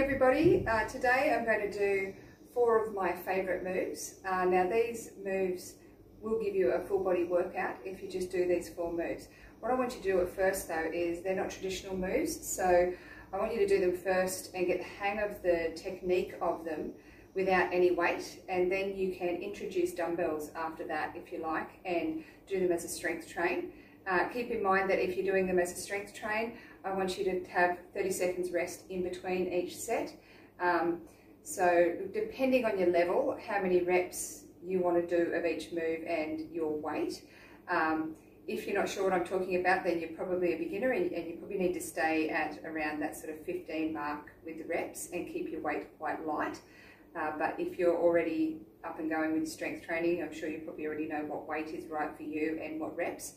everybody. Today I'm going to do 4 of my favourite moves. Now these moves will give you a full body workout if you just do these 4 moves. What I want you to do at first though is they're not traditional moves, so I want you to do them first and get the hang of the technique of them without any weight, and then you can introduce dumbbells after that if you like and do them as a strength train. Keep in mind that if you're doing them as a strength train, I want you to have 30 seconds rest in between each set. So depending on your level, how many reps you want to do of each move and your weight. If you're not sure what I'm talking about, then you're probably a beginner and you probably need to stay at around that sort of 15 mark with the reps and keep your weight quite light. But if you're already up and going with strength training, I'm sure you probably already know what weight is right for you and what reps.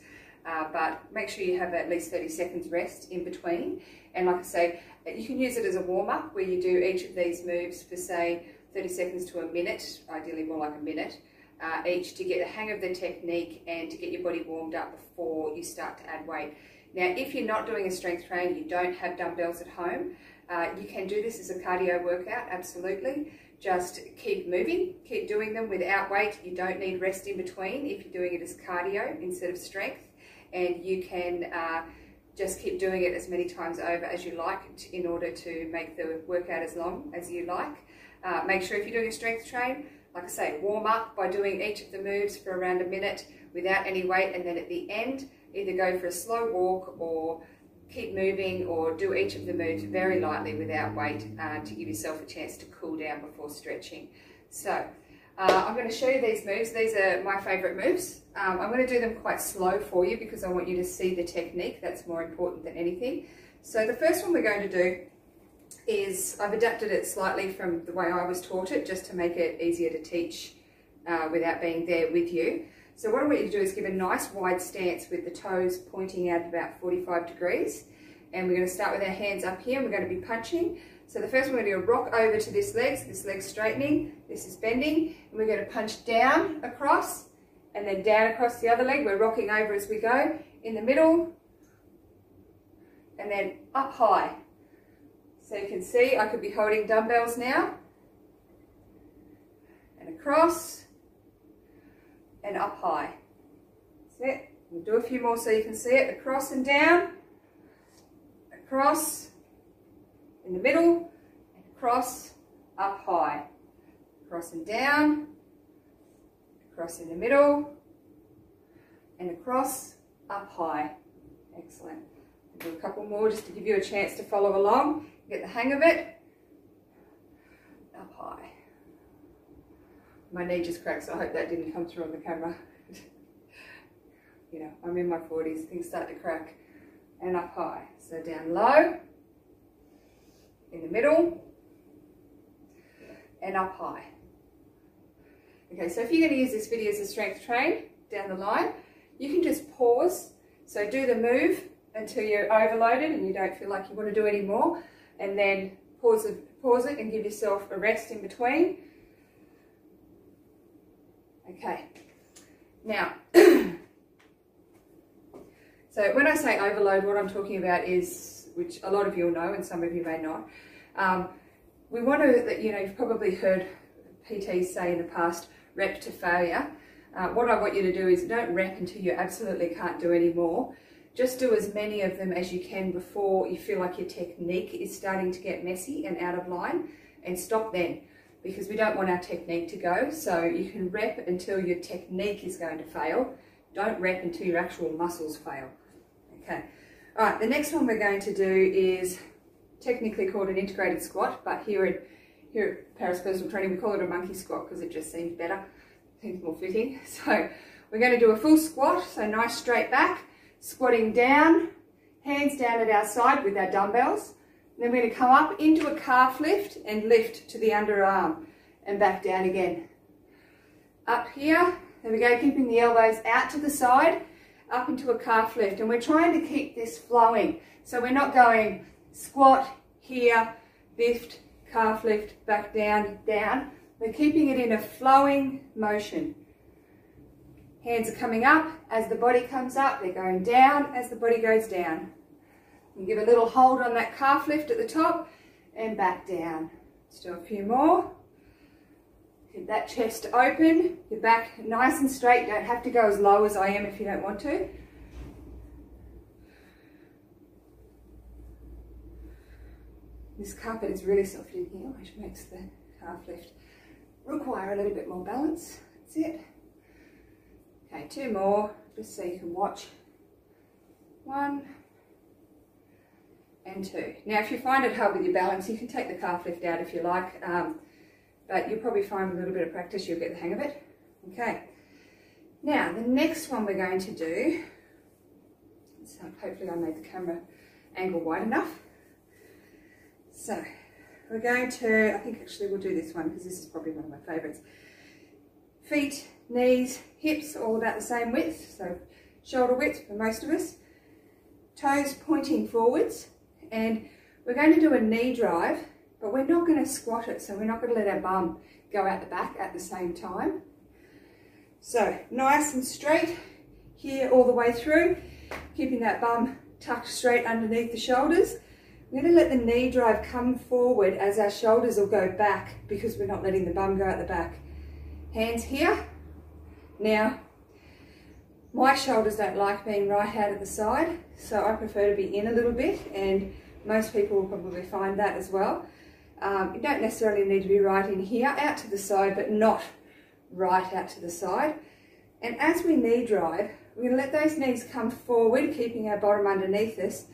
But make sure you have at least 30 seconds rest in between. And like I say, you can use it as a warm-up where you do each of these moves for say 30 seconds to a minute, ideally more like a minute, each, to get the hang of the technique and to get your body warmed up before you start to add weight. Now, if you're not doing a strength train, you don't have dumbbells at home, you can do this as a cardio workout, absolutely. Just keep moving, keep doing them without weight. You don't need rest in between if you're doing it as cardio instead of strength. And you can just keep doing it as many times over as you like in order to make the workout as long as you like. Make sure if you're doing a strength train, like I say, warm up by doing each of the moves for around a minute without any weight, and then at the end, either go for a slow walk or keep moving, or do each of the moves very lightly without weight to give yourself a chance to cool down before stretching. So I'm going to show you these moves. These are my favourite moves. I'm going to do them quite slow for you because I want you to see the technique. That's more important than anything. So the first one we're going to do is, I've adapted it slightly from the way I was taught it just to make it easier to teach without being there with you. So what I want you to do is give a nice wide stance with the toes pointing out about 45 degrees. And we're going to start with our hands up here and we're going to be punching. So the first one we're going to do a rock over to this leg's straightening, this is bending, and we're going to punch down across and then down across the other leg. We're rocking over as we go, in the middle, and then up high. So you can see I could be holding dumbbells now, and across, and up high. That's it. We'll do a few more so you can see it. Across and down, across, in the middle, and across, up high. Across and down, across in the middle, and across, up high. Excellent. We'll do a couple more just to give you a chance to follow along, get the hang of it. Up high. My knee just cracked, so I hope that didn't come through on the camera. You know, I'm in my 40s, things start to crack. And up high. So down low, in the middle, and up high. Okay, so if you're going to use this video as a strength train down the line, you can just pause. So do the move until you're overloaded and you don't feel like you want to do any more, and then pause it and give yourself a rest in between. Okay, now, so when I say overload, what I'm talking about is, which a lot of you will know and some of you may not, we want to, you know, you've probably heard PTs say in the past, rep to failure. What I want you to do is don't rep until you absolutely can't do any more. Just do as many of them as you can before you feel like your technique is starting to get messy and out of line, and stop then, because we don't want our technique to go. So you can rep until your technique is going to fail. Don't rep until your actual muscles fail. Okay. All right, the next one we're going to do is technically called an integrated squat, but here at Parris Personal Training we call it a monkey squat because it just seems better, seems more fitting. So we're going to do a full squat, so nice straight back, squatting down, hands down at our side with our dumbbells. And then we're going to come up into a calf lift and lift to the underarm and back down again. Up here, there we go, keeping the elbows out to the side, up into a calf lift. And we're trying to keep this flowing. So we're not going squat, here, lift, calf lift, back down, down. We're keeping it in a flowing motion. Hands are coming up as the body comes up. They're going down as the body goes down. You give a little hold on that calf lift at the top and back down. Let's do a few more. Keep that chest open, your back nice and straight. You don't have to go as low as I am if you don't want to. This carpet is really soft in here, which makes the calf lift require a little bit more balance. That's it. Okay, 2 more, just so you can watch. 1 and 2. Now, if you find it hard with your balance, you can take the calf lift out if you like, but you'll probably find with a little bit of practice you'll get the hang of it. Okay. Now, the next one we're going to do, so hopefully I made the camera angle wide enough. So, we're going to, I think actually we'll do this one because this is probably one of my favourites. Feet, knees, hips, all about the same width, so shoulder width for most of us. Toes pointing forwards, and we're going to do a knee drive, but we're not going to squat it, so we're not going to let our bum go out the back at the same time. So, nice and straight here all the way through, keeping that bum tucked straight underneath the shoulders. We're going to let the knee drive come forward as our shoulders will go back because we're not letting the bum go out the back. Hands here. Now, my shoulders don't like being right out at the side, so I prefer to be in a little bit, and most people will probably find that as well. You don't necessarily need to be right in here, out to the side, but not right out to the side. And as we knee drive, we're going to let those knees come forward, keeping our bottom underneath us,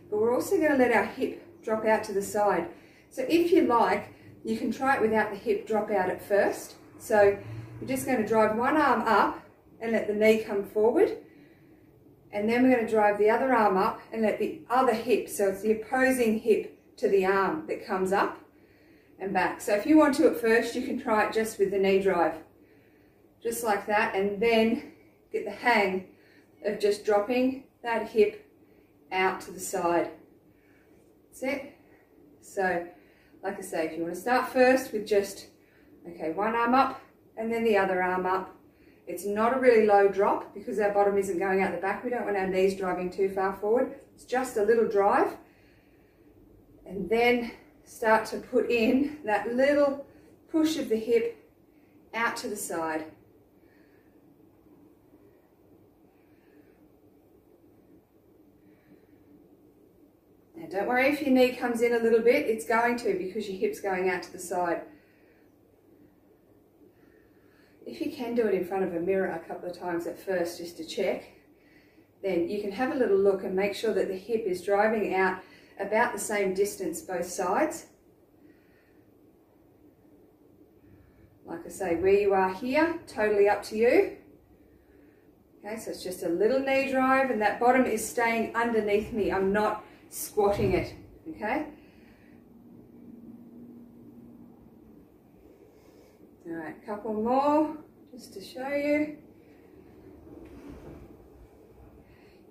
but we're also going to let our hip drop out to the side. So if you like, you can try it without the hip drop out at first. So you're just going to drive one arm up and let the knee come forward, and then we're going to drive the other arm up and let the other hip, so it's the opposing hip to the arm that comes up and back. So if you want to at first, you can try it just with the knee drive, just like that, and then get the hang of just dropping that hip out to the side. That's it. So like I say, if you want to start first with just, okay, one arm up and then the other arm up. It's not a really low drop because our bottom isn't going out the back. We don't want our knees driving too far forward. It's just a little drive. And then start to put in that little push of the hip out to the side. Now don't worry if your knee comes in a little bit, it's going to because your hip's going out to the side. If you can do it in front of a mirror a couple of times at first just to check, then you can have a little look and make sure that the hip is driving out about the same distance both sides. Like I say, where you are here, totally up to you. Okay, so it's just a little knee drive and that bottom is staying underneath me. I'm not squatting it, okay? All right, a couple more just to show you.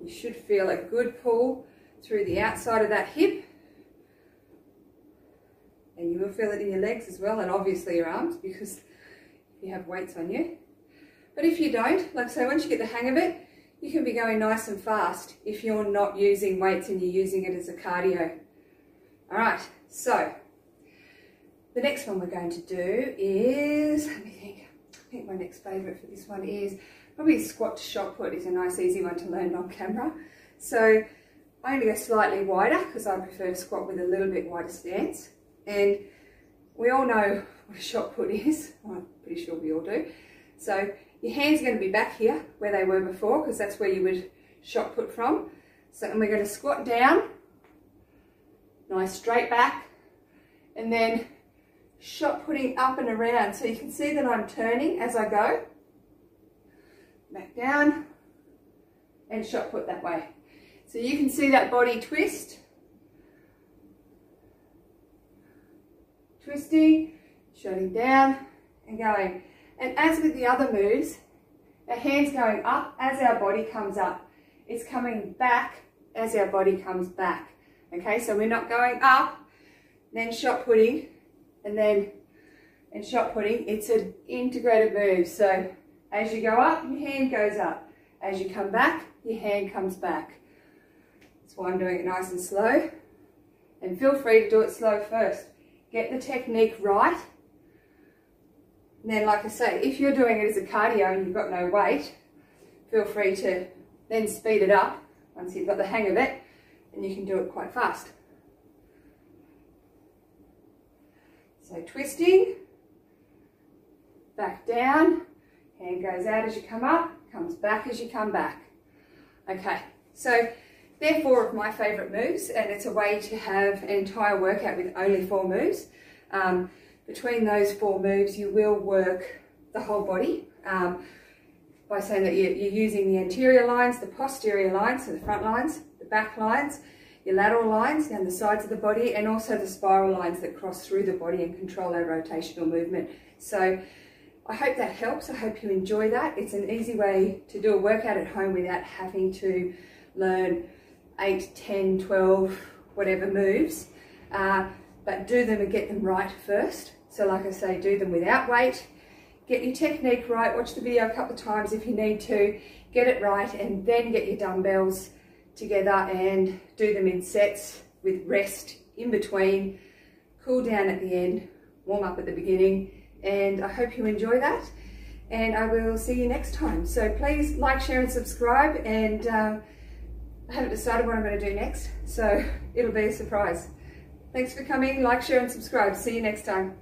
You should feel a good pull through the outside of that hip, and you will feel it in your legs as well, and obviously your arms because you have weights on you. But if you don't, like I say, once you get the hang of it, you can be going nice and fast if you're not using weights and you're using it as a cardio. All right, so the next one we're going to do is, let me think, I think my next favourite for this one is probably squat to shot put. Is a nice easy one to learn on camera. So I only go slightly wider because I prefer to squat with a little bit wider stance. And we all know what a shot put is. I'm pretty sure we all do. So your hands are going to be back here where they were before because that's where you would shot put from. So, and we're going to squat down, nice straight back, and then shot putting up and around. So you can see that I'm turning as I go. Back down and shot put that way. So you can see that body twist. Twisting, shutting down and going. And as with the other moves, our hands going up as our body comes up. It's coming back as our body comes back. Okay, so we're not going up, then shot putting, and shot putting. It's an integrated move. So as you go up, your hand goes up. As you come back, your hand comes back. That's why I'm doing it nice and slow. And feel free to do it slow first. get the technique right. And then, like I say, if you're doing it as a cardio and you've got no weight, feel free to then speed it up once you've got the hang of it, and you can do it quite fast. So twisting, back down, hand goes out as you come up, comes back as you come back. Okay, so they're 4 of my favourite moves, and it's a way to have an entire workout with only 4 moves. Between those 4 moves, you will work the whole body by saying that you're using the anterior lines, the posterior lines, so the front lines, the back lines, your lateral lines down the sides of the body, and also the spiral lines that cross through the body and control our rotational movement. So I hope that helps. I hope you enjoy that. It's an easy way to do a workout at home without having to learn 8, 10, 12, whatever moves. But do them and get them right first. So like I say, do them without weight, get your technique right, watch the video a couple of times if you need to, get it right, and then get your dumbbells together and do them in sets with rest in between, cool down at the end, warm up at the beginning, and I hope you enjoy that, and I will see you next time. So please like, share and subscribe, and I haven't decided what I'm going to do next, so it'll be a surprise. Thanks for coming, like, share and subscribe. See you next time.